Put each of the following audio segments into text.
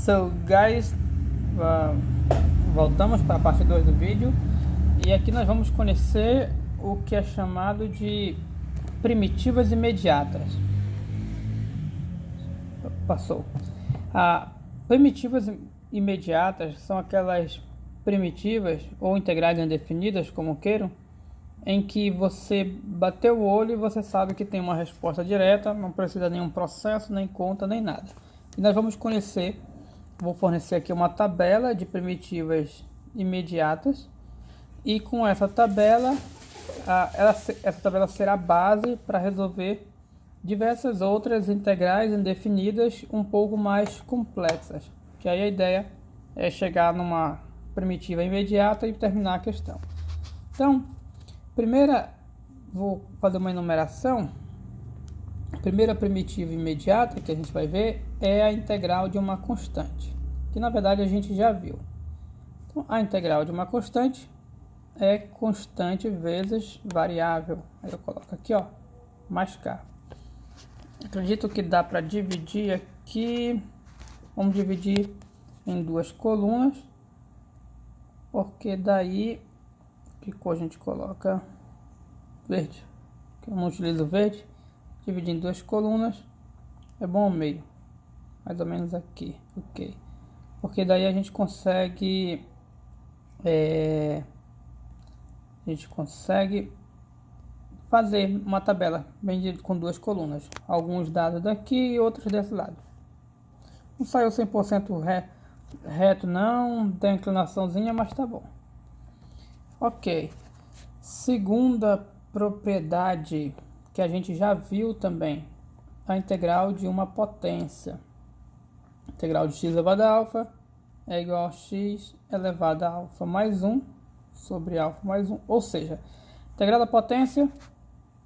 So guys, voltamos para a parte 2 do vídeo e aqui nós vamos conhecer o que é chamado de primitivas imediatas. Passou. Primitivas imediatas são aquelas primitivas ou integrais indefinidas, como queiram, em que você bateu o olho e você sabe que tem uma resposta direta, não precisa de nenhum processo, nem conta, nem nada. E nós vamos conhecer, vou fornecer aqui uma tabela de primitivas imediatas, e com essa tabela, essa tabela será base para resolver diversas outras integrais indefinidas um pouco mais complexas, que aí a ideia é chegar numa primitiva imediata e terminar a questão. Então, vou fazer uma enumeração. A primeira primitiva imediata que a gente vai ver é a integral de uma constante, que na verdade a gente já viu. Então, a integral de uma constante é constante vezes variável. Aí eu coloco aqui, ó, mais k. Acredito que dá para dividir aqui. Vamos dividir em duas colunas, porque daí, que cor a gente coloca? Verde, que eu não utilizo verde. Dividir em duas colunas é bom ao meio, mais ou menos aqui, ok? Porque daí a gente consegue fazer uma tabela bem com duas colunas, alguns dados daqui e outros desse lado. Não saiu 100% reto não, tem inclinaçãozinha, mas tá bom. Ok, segunda propriedade que a gente já viu também, a integral de uma potência. Integral de x elevado a alfa é igual a x elevado a alfa mais 1 sobre alfa mais 1, ou seja, integral da potência,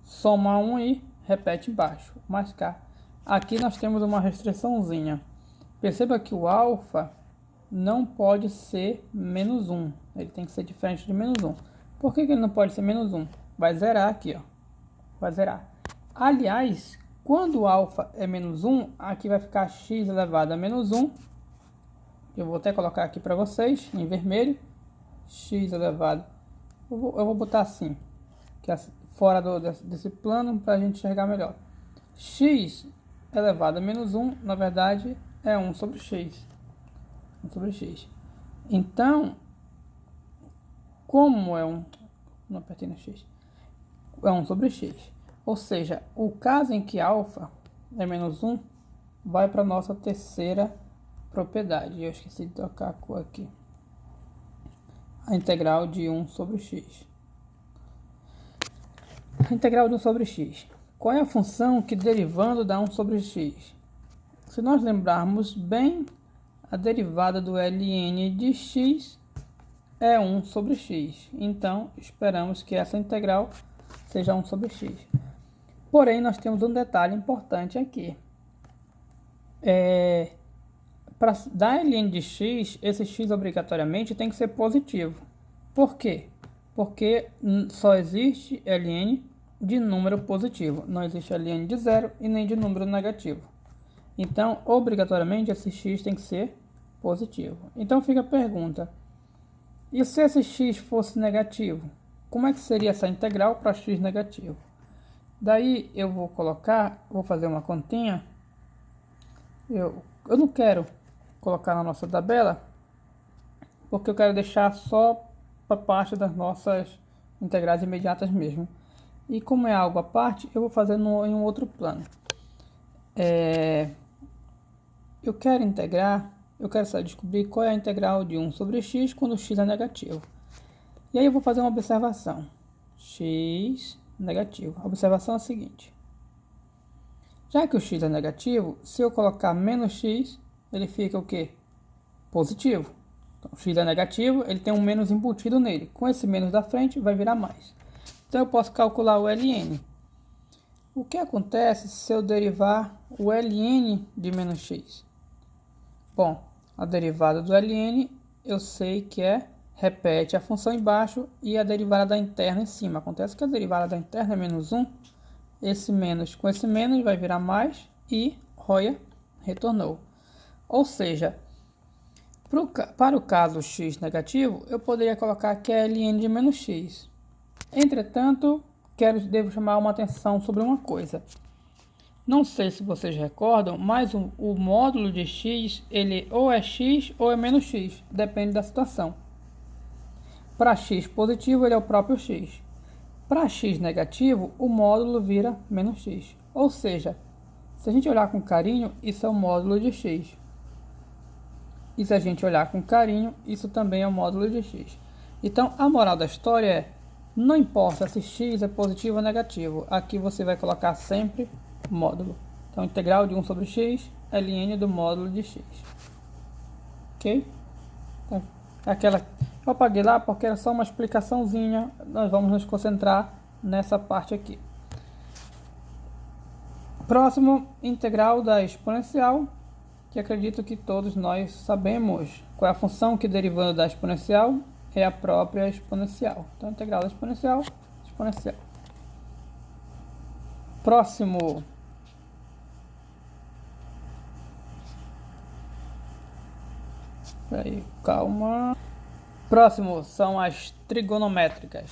soma 1 e repete embaixo, mais k. Aqui nós temos uma restriçãozinha. Perceba que o alfa não pode ser menos 1, ele tem que ser diferente de menos 1. Por que ele não pode ser menos 1? Vai zerar aqui, ó. Vai zerar. Aliás, quando o alfa é menos 1, aqui vai ficar x elevado a menos 1. Eu vou até colocar aqui para vocês, em vermelho. X elevado. Eu vou botar assim, que é fora desse plano, para a gente enxergar melhor. X elevado a menos 1, na verdade, é 1 sobre x. 1 sobre x. Então, como é 1... Não apertei no x. É 1 sobre x. Ou seja, o caso em que alfa é menos 1, vai para a nossa terceira propriedade. Eu esqueci de trocar a cor aqui. A integral de 1 sobre x. A integral de 1 sobre x. Qual é a função que derivando dá 1 sobre x? Se nós lembrarmos bem, a derivada do ln de x é 1 sobre x. Então, esperamos que essa integral seja 1 sobre x. Porém, nós temos um detalhe importante aqui. Para dar ln de x, esse x obrigatoriamente tem que ser positivo. Por quê? Porque só existe ln de número positivo. Não existe ln de zero e nem de número negativo. Então, obrigatoriamente, esse x tem que ser positivo. Então, fica a pergunta. E se esse x fosse negativo? Como é que seria essa integral para x negativo? Daí eu vou fazer uma continha. Eu não quero colocar na nossa tabela, porque eu quero deixar só para parte das nossas integrais imediatas mesmo. E como é algo à parte, eu vou fazer em um outro plano. Eu quero descobrir qual é a integral de 1 sobre x quando x é negativo. E aí eu vou fazer uma observação. X negativo. A observação é a seguinte. Já que o x é negativo, se eu colocar menos x, ele fica o quê? Positivo. Então, o x é negativo, ele tem um menos embutido nele. Com esse menos da frente, vai virar mais. Então, eu posso calcular o ln. O que acontece se eu derivar o ln de menos x? Bom, a derivada do ln, eu sei que repete a função embaixo e a derivada da interna em cima. Acontece que a derivada da interna é menos 1. Esse menos com esse menos vai virar mais e, olha, retornou. Ou seja, Para o caso x negativo, eu poderia colocar que é ln de menos x. Entretanto, devo chamar uma atenção sobre uma coisa. Não sei se vocês recordam, mas o módulo de x, ele ou é x ou é menos x, depende da situação. Para x positivo, ele é o próprio x. Para x negativo, o módulo vira menos x. Ou seja, se a gente olhar com carinho, isso é o módulo de x. E se a gente olhar com carinho, isso também é o módulo de x. Então, a moral da história é, não importa se x é positivo ou negativo, aqui você vai colocar sempre módulo. Então, integral de 1 sobre x é ln do módulo de x. Ok? Então, eu apaguei lá porque era só uma explicaçãozinha. Nós vamos nos concentrar nessa parte aqui. Próximo, integral da exponencial, que acredito que todos nós sabemos qual é a função que, derivando da exponencial, é a própria exponencial. Então, integral da exponencial, exponencial. Próximo. Aí, calma. Próximo são as trigonométricas.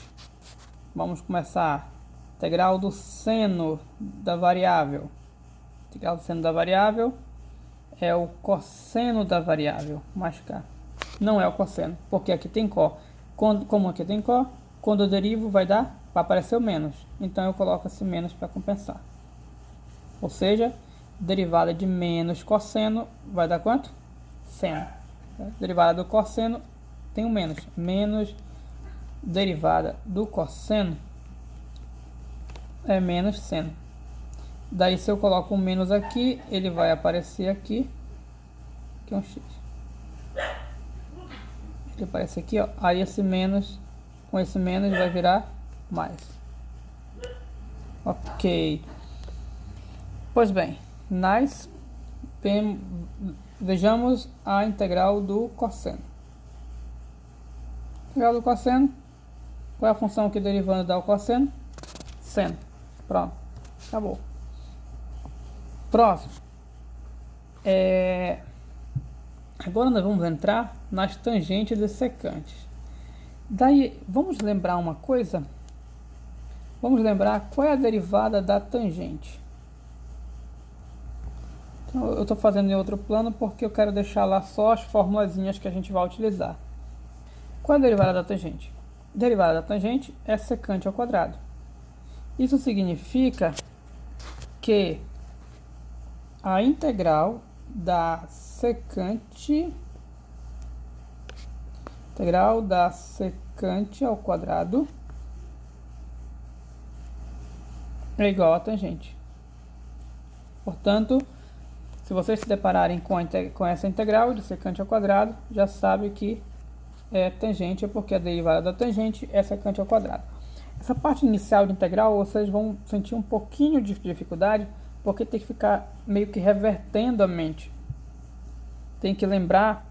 Vamos começar. Integral do seno da variável. Integral do seno da variável é o cosseno da variável. Mais cá. Não é o cosseno, porque aqui tem có. Como aqui tem có, quando eu derivo vai aparecer o menos. Então eu coloco esse menos para compensar. Ou seja, derivada de menos cosseno vai dar quanto? Seno. Derivada do cosseno tem um menos. Menos derivada do cosseno é menos seno. Daí se eu coloco um menos aqui, ele vai aparecer aqui. Aqui é um x. Ele aparece aqui, ó. Aí esse menos, com esse menos vai virar mais. Ok. Pois bem, vejamos a integral do cosseno. Integral do cosseno. Qual é a função que derivando dá o cosseno? Seno. Pronto. Acabou. Próximo. Agora nós vamos entrar nas tangentes e secantes. Daí, vamos lembrar uma coisa? Vamos lembrar qual é a derivada da tangente. Então, eu estou fazendo em outro plano porque eu quero deixar lá só as formulazinhas que a gente vai utilizar. Qual é a derivada da tangente? A derivada da tangente é secante ao quadrado. Isso significa que a integral da secante ao quadrado é igual a tangente. Portanto, se vocês se depararem com essa integral de secante ao quadrado, já sabe que é tangente, porque a derivada da tangente é secante ao quadrado. Essa parte inicial de integral, vocês vão sentir um pouquinho de dificuldade, porque tem que ficar meio que revertendo a mente. Tem que lembrar,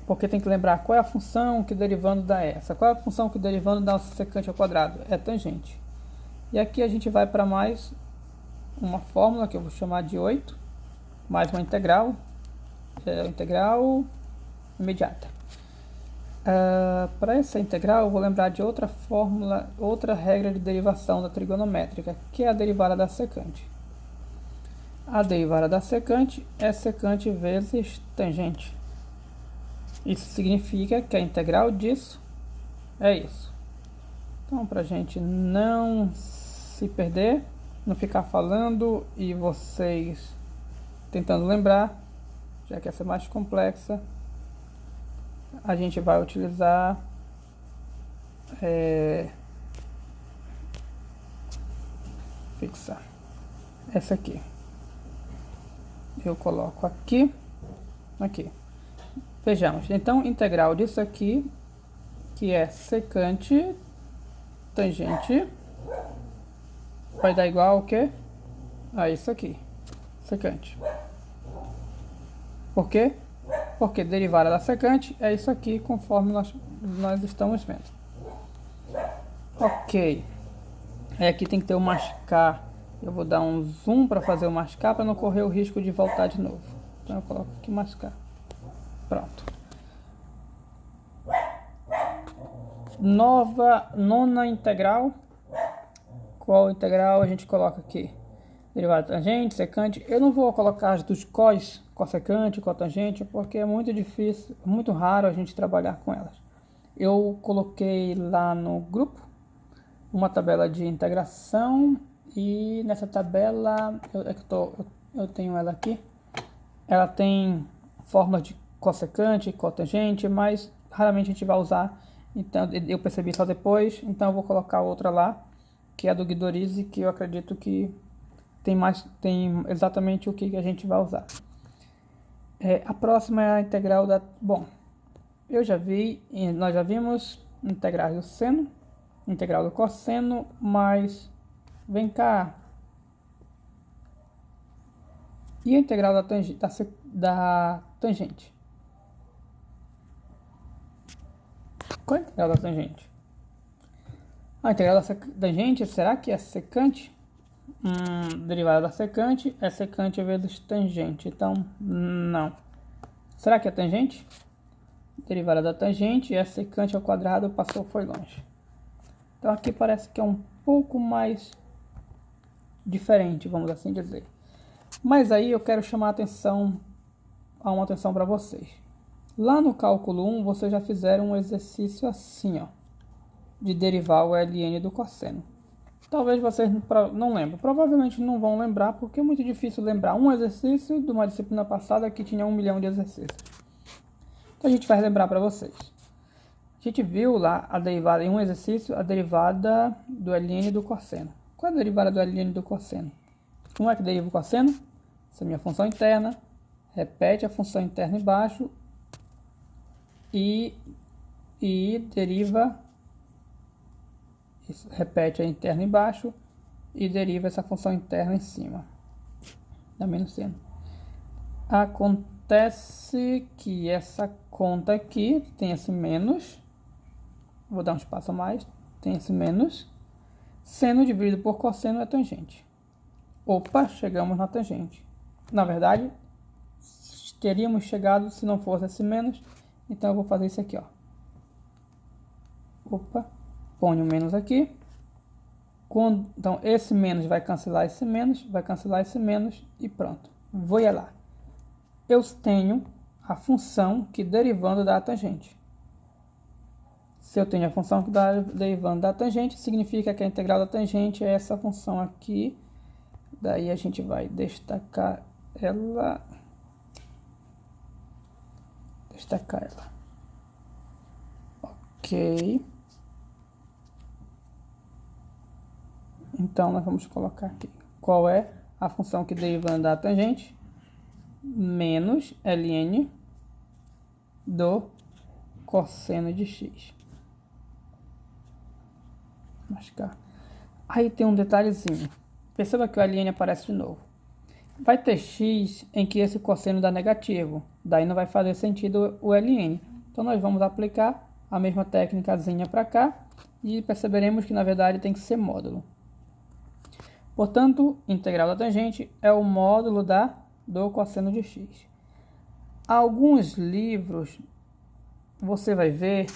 porque tem que lembrar qual é a função que derivando dá essa. Qual é a função que derivando dá secante ao quadrado? É tangente. E aqui a gente vai para mais uma fórmula que eu vou chamar de 8, mais uma integral, integral imediata. Para essa integral eu vou lembrar de outra fórmula, outra regra de derivação da trigonométrica, que é a derivada da secante. A derivada da secante é secante vezes tangente. Isso significa que a integral disso é isso. Então, para a gente não se perder, não ficar falando e vocês tentando lembrar, já que essa é mais complexa, a gente vai utilizar fixar essa aqui. Eu coloco aqui. Vejamos. Então, integral disso aqui, que é secante tangente, vai dar igual ao quê? A isso aqui. Secante. Por quê? Porque derivada da secante é isso aqui, conforme nós estamos vendo. Ok. Aí aqui tem que ter o mascar. Eu vou dar um zoom para fazer o mascar, para não correr o risco de voltar de novo. Então eu coloco aqui mais K. Pronto. Nona integral. Qual integral a gente coloca aqui? Derivada tangente, secante. Eu não vou colocar as dos cos, cossecante, cotangente, porque é muito difícil, muito raro a gente trabalhar com elas. Eu coloquei lá no grupo uma tabela de integração e nessa tabela, eu tenho ela aqui, ela tem formas de cossecante, cotangente, mas raramente a gente vai usar, então eu percebi só depois, então eu vou colocar outra lá, que é a do Guidorize, que eu acredito que tem exatamente o que a gente vai usar. A próxima é a integral da... Bom, nós já vimos integral do seno, integral do cosseno, mas vem cá. E a integral da tangente? Qual é a integral da tangente? A integral da tangente, será que é secante? Derivada da secante é secante vezes tangente, então não. Será que é tangente? Derivada da tangente é secante ao quadrado, passou, foi longe. Então aqui parece que é um pouco mais diferente, vamos assim dizer. Mas aí eu quero chamar uma atenção para vocês. Lá no cálculo 1, vocês já fizeram um exercício assim, ó, de derivar o ln do cosseno. Talvez vocês não lembrem, provavelmente não vão lembrar, porque é muito difícil lembrar um exercício de uma disciplina passada que tinha 1 milhão de exercícios. Então a gente vai lembrar para vocês. A gente viu lá a derivada em um exercício, a derivada do ln do cosseno. Qual é a derivada do ln do cosseno? Como é que deriva o cosseno? Essa é a minha função interna. Repete a função interna embaixo e deriva, repete a interna embaixo e deriva essa função interna em cima. Dá menos seno. Acontece que essa conta aqui tem esse menos, vou dar um espaço a mais, tem esse menos, seno dividido por cosseno é tangente. Opa, chegamos na tangente. Na verdade, teríamos chegado se não fosse esse menos, então eu vou fazer isso aqui, ó. Opa, ponho o menos aqui. Então esse menos vai cancelar esse menos, vai cancelar esse menos e pronto. Vou lá. Eu tenho a função que derivando da tangente. Se eu tenho a função que derivando da tangente, significa que a integral da tangente é essa função aqui. Daí a gente vai destacar ela. Ok. Então nós vamos colocar aqui. Qual é a função que derivando da tangente? Menos ln do cosseno de x. Mascar. Aí tem um detalhezinho. Perceba que o ln aparece de novo. Vai ter x em que esse cosseno dá negativo. Daí não vai fazer sentido o ln. Então nós vamos aplicar a mesma técnicazinha para cá. E perceberemos que na verdade tem que ser módulo. Portanto, integral da tangente é o módulo do cosseno de x. Alguns livros você vai ver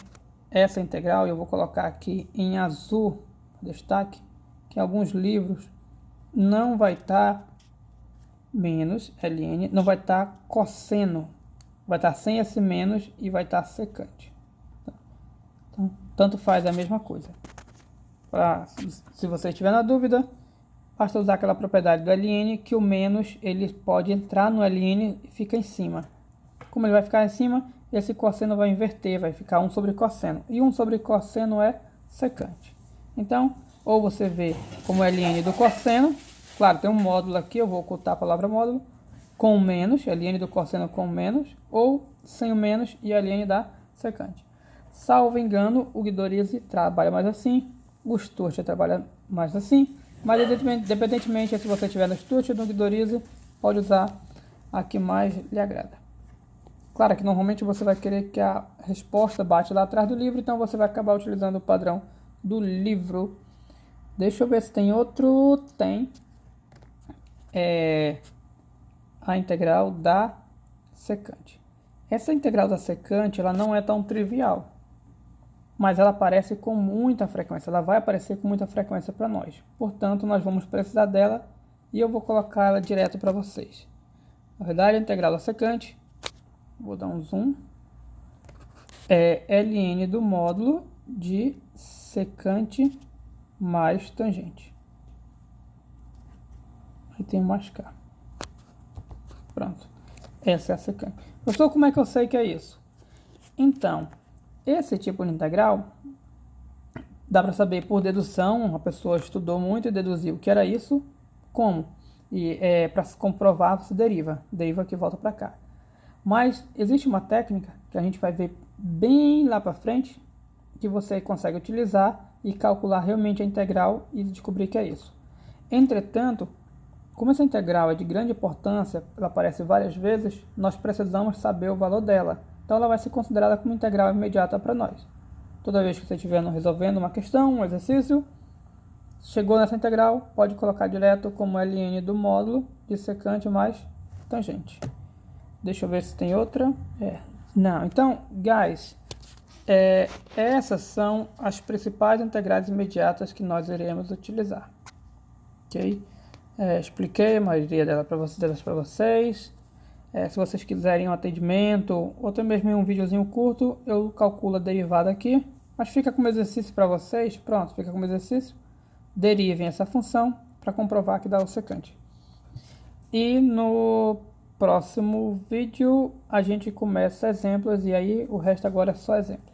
essa integral, e eu vou colocar aqui em azul, destaque, que alguns livros não vai estar menos ln, não vai estar cosseno, vai estar sem esse menos e vai estar secante. Então, tanto faz a mesma coisa. Se você estiver na dúvida, basta usar aquela propriedade do ln, que o menos ele pode entrar no ln e fica em cima. Como ele vai ficar em cima, esse cosseno vai inverter, vai ficar 1 sobre cosseno. E 1 sobre cosseno é secante. Então, ou você vê como ln do cosseno, claro, tem um módulo aqui, eu vou ocultar a palavra módulo, com menos, ln do cosseno com menos, ou sem o menos e ln da secante. Salvo engano, o Guidorize trabalha mais assim, o Sturcher trabalha mais assim, mas independentemente se você estiver no Sturcher ou no Guidorize, pode usar a que mais lhe agrada. Claro que normalmente você vai querer que a resposta bate lá atrás do livro, então você vai acabar utilizando o padrão do livro. Deixa eu ver se tem outro. Tem. A integral da secante. Essa integral da secante, ela não é tão trivial, mas ela aparece com muita frequência, ela vai aparecer com muita frequência para nós. Portanto, nós vamos precisar dela e eu vou colocar ela direto para vocês. Na verdade, a integral da secante, vou dar um zoom, é ln do módulo de secante mais tangente. Aí tem mais k. Pronto. Essa é a secante. Professor, como é que eu sei que é isso? Então, esse tipo de integral dá para saber por dedução. A pessoa estudou muito e deduziu que era isso. Como? E para se comprovar, você deriva que volta para cá. Mas existe uma técnica que a gente vai ver bem lá para frente, que você consegue utilizar e calcular realmente a integral e descobrir que é isso. Entretanto, como essa integral é de grande importância, ela aparece várias vezes, nós precisamos saber o valor dela. Então ela vai ser considerada como integral imediata para nós. Toda vez que você estiver resolvendo uma questão, um exercício, chegou nessa integral, pode colocar direto como ln do módulo de secante mais tangente. Deixa eu ver se tem outra. Não. Então, guys, essas são as principais integrais imediatas que nós iremos utilizar. Ok? Expliquei a maioria delas para vocês. Se vocês quiserem um atendimento, ou até mesmo um videozinho curto, eu calculo a derivada aqui. Mas fica como exercício para vocês. Pronto, fica como exercício. Derivem essa função para comprovar que dá o secante. E no próximo vídeo a gente começa exemplos e aí o resto agora é só exemplo.